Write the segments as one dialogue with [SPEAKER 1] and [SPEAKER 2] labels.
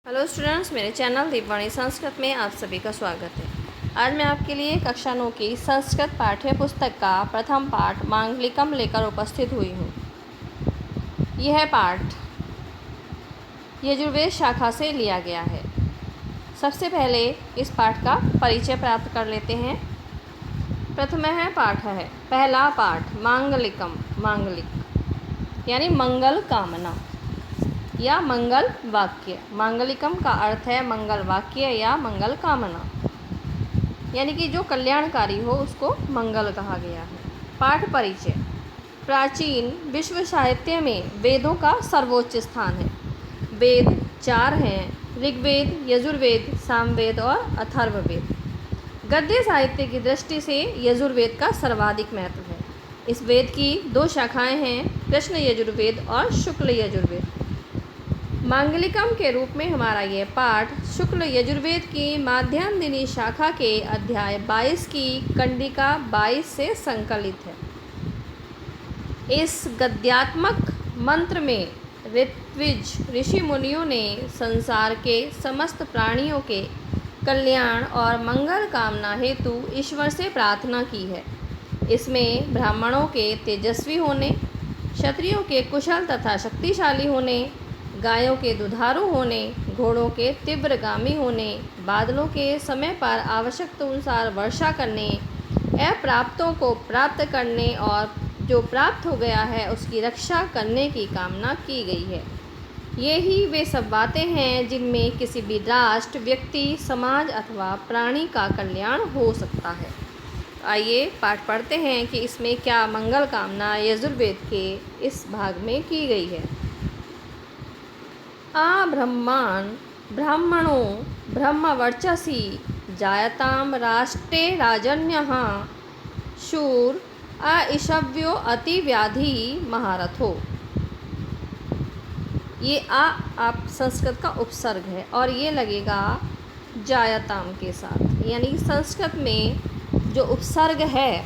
[SPEAKER 1] Hello students, मेरे channel दीपवाणी Sanskrit में आप सभी का स्वागत है। आज मैं आपके लिए कक्षा 9 की संस्कृत पाठ्य पुस्तक का प्रथम पाठ मांगलिकम लेकर उपस्थित हुई हूँ। यह पाठ यजुर्वेद शाखा से लिया गया है। सबसे पहले इस पाठ का परिचय प्राप्त कर लेते हैं। प्रथमः पाठ है, पहला पाठ मांगलिकम, मांगलिक यानी मंगल कामना या मंगल वाक्य। मांगलिकम का अर्थ है मंगल वाक्य या मंगल कामना, यानी कि जो कल्याणकारी हो उसको मंगल कहा गया है। पाठ परिचय। प्राचीन विश्व साहित्य में वेदों का सर्वोच्च स्थान है। वेद 4 हैं, ऋग्वेद, यजुर्वेद, सामवेद और अथर्ववेद। गद्य साहित्य की दृष्टि से यजुर्वेद का सर्वाधिक महत्व है। इस वेद की 2 शाखाएं हैं, कृष्ण यजुर्वेद और शुक्ल यजुर्वेद। मांगलिकम के रूप में हमारा यह पाठ शुक्ल यजुर्वेद की माध्यान्दिनी शाखा के अध्याय 22 की कंडिका 22 से संकलित है। इस गद्यात्मक मंत्र में ऋत्विज ऋषि मुनियों ने संसार के समस्त प्राणियों के कल्याण और मंगल कामना हेतु ईश्वर से प्रार्थना की है। इसमें ब्राह्मणों के तेजस्वी होने, क्षत्रियों के कुशल तथा शक्तिशाली होने, गायों के दुधारू होने, घोड़ों के तीव्रगामी होने, बादलों के समय पर आवश्यकता अनुसार वर्षा करने, अप्राप्तों को प्राप्त करने और जो प्राप्त हो गया है उसकी रक्षा करने की कामना की गई है। ये ही वे सब बातें हैं जिनमें किसी भी राष्ट्र, व्यक्ति, समाज अथवा प्राणी का कल्याण हो सकता है। आइए पाठ पढ़ते हैं कि इसमें क्या मंगल कामना यजुर्वेद के इस भाग में की गई है। आ ब्रह्मान् ब्राह्मणो ब्रह्मवर्चसी जायतां राष्ट्रे राजन्यः शूर अईशव्यो अतिव्याधि महारथो। ये आप संस्कृत का उपसर्ग है और ये लगेगा जायताम के साथ, यानी संस्कृत में जो उपसर्ग है,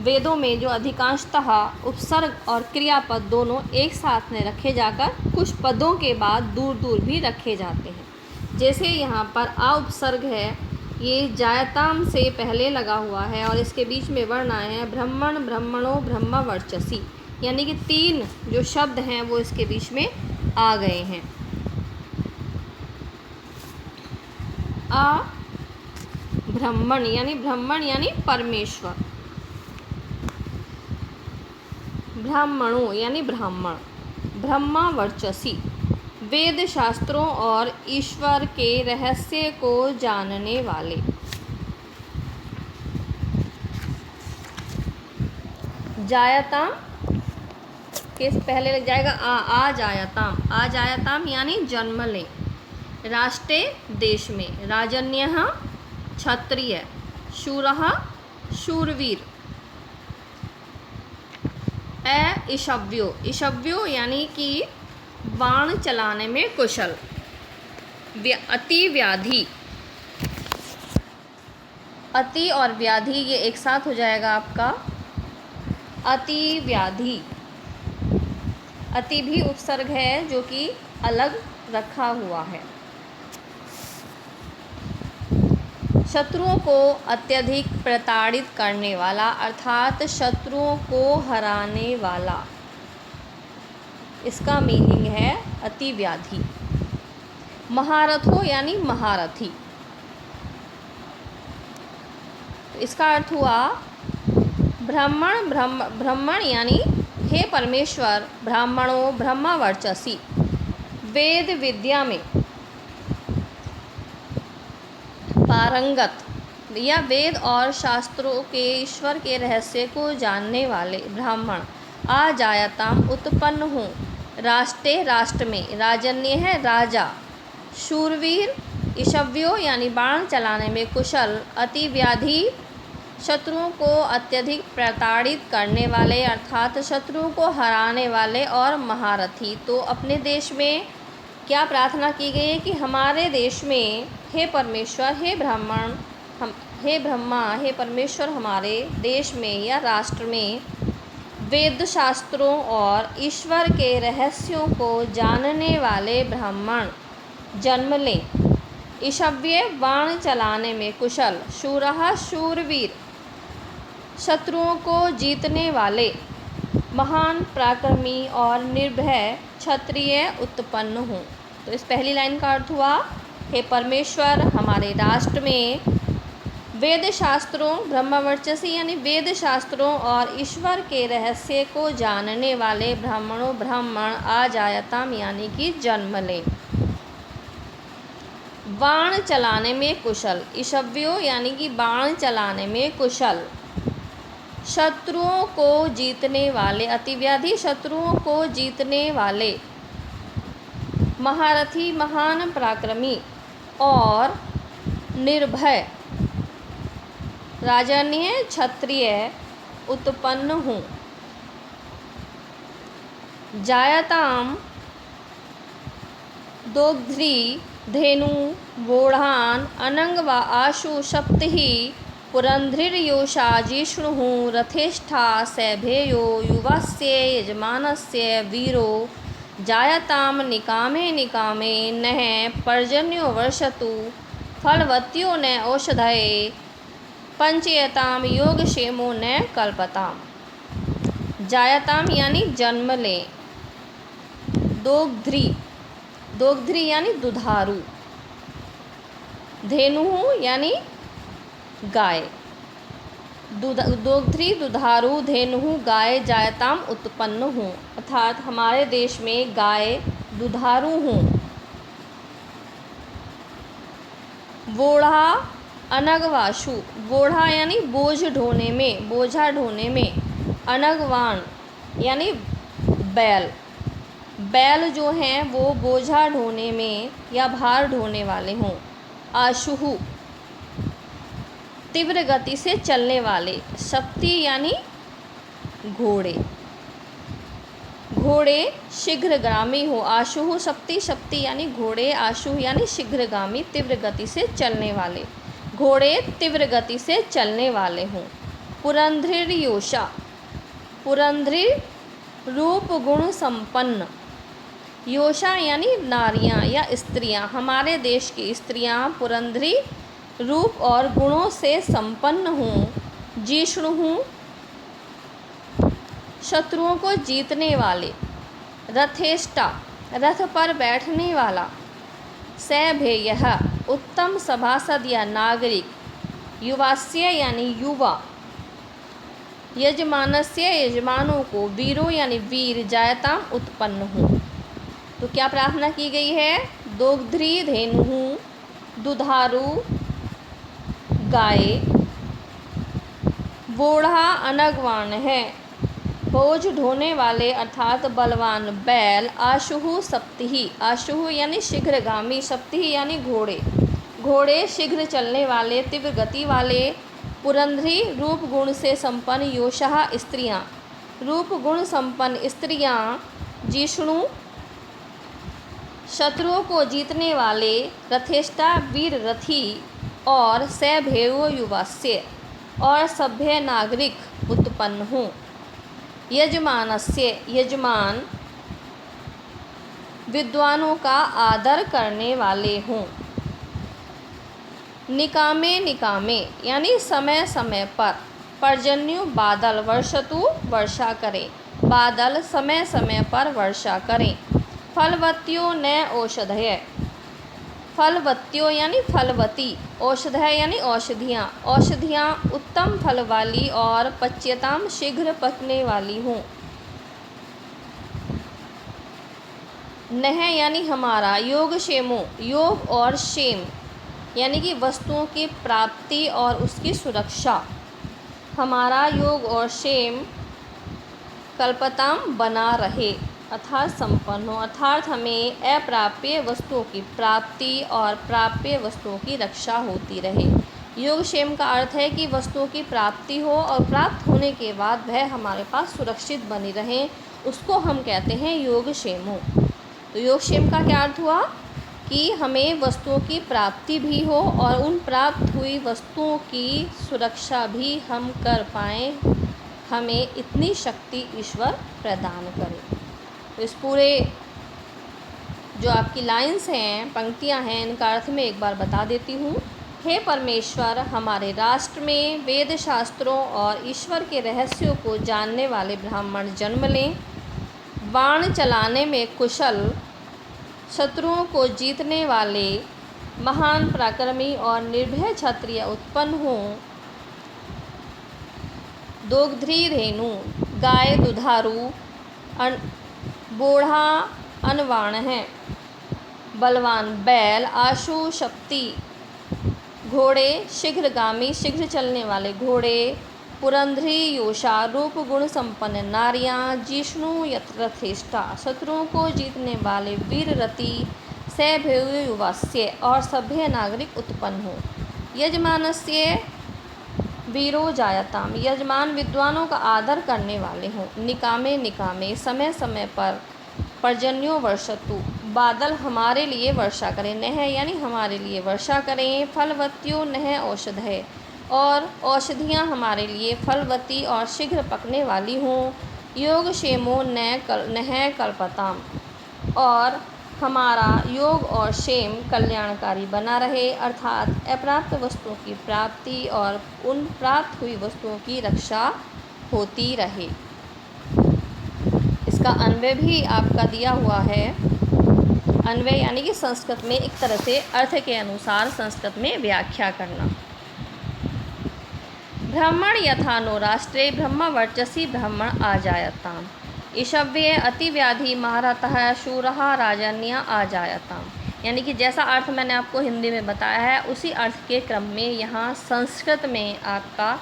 [SPEAKER 1] वेदों में जो अधिकांशतः उपसर्ग और क्रियापद दोनों एक साथ में रखे जाकर कुछ पदों के बाद दूर दूर भी रखे जाते हैं। जैसे यहाँ पर आ उपसर्ग है, ये जायताम से पहले लगा हुआ है और इसके बीच में वर्ण आए हैं ब्राह्मण, ब्रह्मणो, ब्रह्मवर्चसी, यानी कि 3 जो शब्द हैं वो इसके बीच में आ गए हैं। आ ब्राह्मण यानी परमेश्वर, ब्राह्मणों यानी ब्राह्मण, ब्रह्मवर्चसी वेद शास्त्रों और ईश्वर के रहस्य को जानने वाले। जायताम के पहले लग जाएगा आ जायताम यानी जन्म ले। राष्ट्रे देश में, राजन्यः क्षत्रिय, शूरः शूरवीर, ईशव्यो यानी कि बाण चलाने में कुशल, अति व्याधि, अति और व्याधि ये एक साथ हो जाएगा आपका अति व्याधि। अति भी उपसर्ग है जो कि अलग रखा हुआ है। शत्रुओं को अत्यधिक प्रताड़ित करने वाला अर्थात शत्रुओं को हराने वाला, इसका मीनिंग है अति व्याधि। महारथो यानी महारथी, इसका अर्थ हुआ ब्राह्मण यानी हे परमेश्वर, ब्राह्मणों ब्रह्मवर्चसी वेद विद्या में पारंगत या वेद और शास्त्रों के ईश्वर के रहस्य को जानने वाले ब्राह्मण। आ जायताम उत्पन्न हो, राष्ट्रे राष्ट्र में, राजन्य है राजा, शूरवीर, ईशव्यो यानी बाण चलाने में कुशल, अति व्याधि शत्रुओं को अत्यधिक प्रताड़ित करने वाले अर्थात शत्रुओं को हराने वाले, और महारथी। तो अपने देश में क्या प्रार्थना की गई है कि हमारे देश में हे परमेश्वर, हे ब्राह्मण, हे ब्रह्मा, हे परमेश्वर, हमारे देश में या राष्ट्र में वेद शास्त्रों और ईश्वर के रहस्यों को जानने वाले ब्राह्मण जन्म लें। ईशव्य बाण चलाने में कुशल, शूरः शूरवीर, शत्रुओं को जीतने वाले, महान पराक्रमी और निर्भय क्षत्रिय उत्पन्न हूँ। तो इस पहली लाइन का अर्थ हुआ, हे परमेश्वर, हमारे राष्ट्र में वेद शास्त्रों, ब्रह्मवर्चसी यानी वेद शास्त्रों और ईश्वर के रहस्य को जानने वाले ब्राह्मणों ब्राह्मण आ जायताम यानी कि जन्म लें। बाण चलाने में कुशल, ईशव्यो यानी कि बाण चलाने में कुशल, शत्रुओं को जीतने वाले, अतिव्याधि शत्रुओं को जीतने वाले, महारथी महान पराक्रमी और निर्भय राजन्य क्षत्रिय उत्पन्न हूँ। जायताम दोग्ध्री धेनु वोढ़ान अनंग व आशु सप्तहि पुरंध्रिर्योषा जिष्णुः रथेष्ठा सैभेयो युवस्य यजमानस्य वीरो जायताम निकामे निकामे नः पर्जन्यो वर्षतु फलवत्यो न औषधये पंचयताम योगक्षेमो न कल्पताम। जायताम यानी जन्म लें। दोग्ध्री, दोग्ध्री यानी दुधारू, धेनु यानी गाय, दोग्ध्री दुधारू धेनु गाय जायताम उत्पन्न हूँ, अर्थात हमारे देश में गाय दुधारू हूँ। वोढ़ा अनगवाशु, वोढ़ा यानी बोझ ढोने में, बोझा ढोने में, अनगवान यानी बैल, बैल जो हैं वो बोझा ढोने में या भार ढोने वाले हों। आशुहु तीव्र गति से चलने वाले, शक्ति यानी घोड़े, घोड़े शीघ्रगामी हो। आशुहु शक्ति, शक्ति यानी घोड़े, आशु यानी शीघ्रगामी तीव्र गति से चलने वाले, घोड़े तीव्र गति से चलने वाले हों। पुरंध्रिर्योषा, पुरंध्रि रूप गुण संपन्न, योषा यानी नारियां या स्त्रियां, हमारे देश की स्त्रियां पुरंध्री रूप और गुणों से संपन्न हों। जिष्णु शत्रुओं को जीतने वाले, रथेष्टा रथ पर बैठने वाला, सैभेयः उत्तम सभासद या नागरिक, युवास्य यानी युवा, यजमानस्य यजमानों को, वीरो यानी वीर, जायताम उत्पन्न हो। तो क्या प्रार्थना की गई है? दोग्ध्री धेनु दुधारू गाय, वोढ़ा अनगवान है, बोझ ढोने वाले अर्थात बलवान बैल, आशुहु सप्तहि, आशुहु यानी शीघ्रगामी, सप्तहि यानी घोड़े, घोड़े शीघ्र चलने वाले तीव्र गति वाले, पुरंध्री रूप गुण से संपन्न, योषा स्त्रियां, रूप गुण संपन्न स्त्रियां, जिष्णु शत्रुओं को जीतने वाले, रथेष्टा वीर रथी, और सैभेयो युवास्य और सभ्य नागरिक उत्पन्न हों। यजमानस्य यजमान, विद्वानों का आदर करने वाले हों। निकामे निकामे यानी समय समय पर, पर्जन्यु बादल, वर्षतु वर्षा करें, बादल समय समय पर वर्षा करें। फलवत्यो न औषधय, फलवत्यो यानी फलवती, औषधय यानी औषधियाँ, औषधियाँ उत्तम फल वाली और पच्यताम शीघ्र पकने वाली हों। नह यानी हमारा, योग क्षेमो, योग और क्षेम यानी कि वस्तुओं की प्राप्ति और उसकी सुरक्षा, हमारा योग और क्षेम कल्पताम बना रहे अर्थात संपन्न हो, अर्थात हमें अप्राप्य वस्तुओं की प्राप्ति और प्राप्य वस्तुओं की रक्षा होती रहे। योगक्षेम का अर्थ है कि वस्तुओं की प्राप्ति हो और प्राप्त होने के बाद वह हमारे पास सुरक्षित बनी रहे, उसको हम कहते हैं योगक्षेम हो। तो योगक्षेम का क्या अर्थ हुआ कि हमें वस्तुओं की प्राप्ति भी हो और उन प्राप्त हुई वस्तुओं की सुरक्षा भी हम कर पाएँ, हमें इतनी शक्ति ईश्वर प्रदान करे। तो इस पूरे जो आपकी लाइन्स हैं, पंक्तियां हैं, इनका अर्थ मैं एक बार बता देती हूँ। हे परमेश्वर, हमारे राष्ट्र में वेद शास्त्रों और ईश्वर के रहस्यों को जानने वाले ब्राह्मण जन्म लें। बाण चलाने में कुशल, शत्रुओं को जीतने वाले महान पराक्रमी और निर्भय क्षत्रिय उत्पन्न हों। दोग्ध्री धेनु, गाय दुधारू, बूढ़ा अनवाण है। बलवान बैल, आशु शक्ति घोड़े, शीघ्रगामी शीघ्र चलने वाले घोड़े। पुरंध्री योषा, रूप गुण संपन्न नारियां। जिष्णु रथेष्टा, शत्रुओं को जीतने वाले वीर रति। सभ्य युवास्य, और सभ्य नागरिक उत्पन्न हो। यजमानस्य वीरो जायताम, यजमान विद्वानों का आदर करने वाले हों। निकामे निकामे, समय समय पर। पर्जन्यो वर्षतु, बादल हमारे लिए वर्षा करें। नह यानी हमारे लिए वर्षा करें। फलवत्यो नह औषध है, और औषधियाँ हमारे लिए फलवती और शीघ्र पकने वाली हों। योगक्षेमो नह कल्पताम, और हमारा योग और क्षेम कल्याणकारी बना रहे, अर्थात अप्राप्त वस्तुओं की प्राप्ति और उन प्राप्त हुई वस्तुओं की रक्षा होती रहे। इसका अन्वय भी आपका दिया हुआ है। अन्वय यानी कि संस्कृत में एक तरह से अर्थ के अनुसार संस्कृत में व्याख्या करना। ब्राह्मण यथा नो राष्ट्रे ब्रह्मवर्चसी ब्राह्मण आ जायताम। ईशव्य अतिव्याधि महारथः शूरः राजन्य आ जायताम, यानी कि जैसा अर्थ मैंने आपको हिंदी में बताया है उसी अर्थ के क्रम में यहाँ संस्कृत में आपका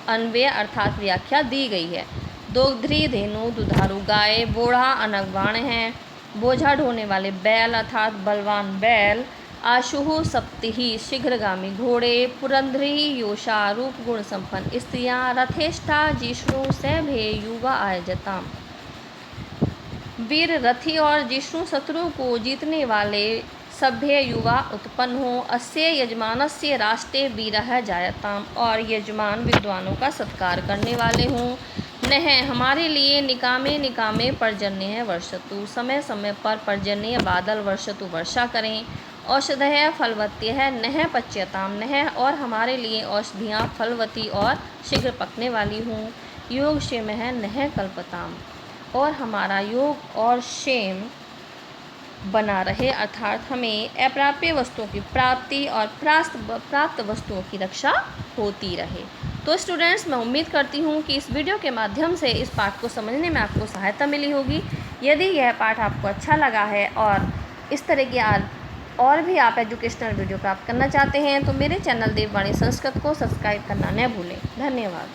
[SPEAKER 1] अन्वय अर्थात व्याख्या दी गई है। दोग्ध्री धेनु, दुधारू गाय। बूढ़ा अनगवाण है, बोझा ढोने वाले बैल अर्थात बलवान बैल। आशुहु सप्तिहि, शीघ्रगामी घोड़े। पुरंध्री योषा, रूप गुण संपन्न स्त्रियाँ। रथेष्ठा जिष्णु, सभ्य युवा आयजताम, वीर रथी और जिष्णु शत्रु को जीतने वाले सभ्य युवा उत्पन्न हो। अस्य यजमानस्य राष्ट्रे वीरः जायताम, और यजमान विद्वानों का सत्कार करने वाले हों। नह हमारे लिए निकामे निकामे पर्जन्य है वर्षतु, समय समय पर पर्जन्य बादल वर्षतु वर्षा करें। औषधय फलवत्य है नह पच्यताम, नह और हमारे लिए औषधियाँ फलवती और शीघ्र पकने वाली हों। योग क्षेम है नह कल्पताम, और हमारा योग और क्षेम बना रहे, अर्थात हमें अप्राप्य वस्तुओं की प्राप्ति और प्राप्त वस्तुओं की रक्षा होती रहे। तो स्टूडेंट्स, मैं उम्मीद करती हूँ कि इस वीडियो के माध्यम से इस पाठ को समझने में आपको सहायता मिली होगी। यदि यह पाठ आपको अच्छा लगा है और इस तरह की और भी आप एजुकेशनल वीडियो प्राप्त करना चाहते हैं तो मेरे चैनल देववाणी संस्कृत को सब्सक्राइब करना न भूलें। धन्यवाद।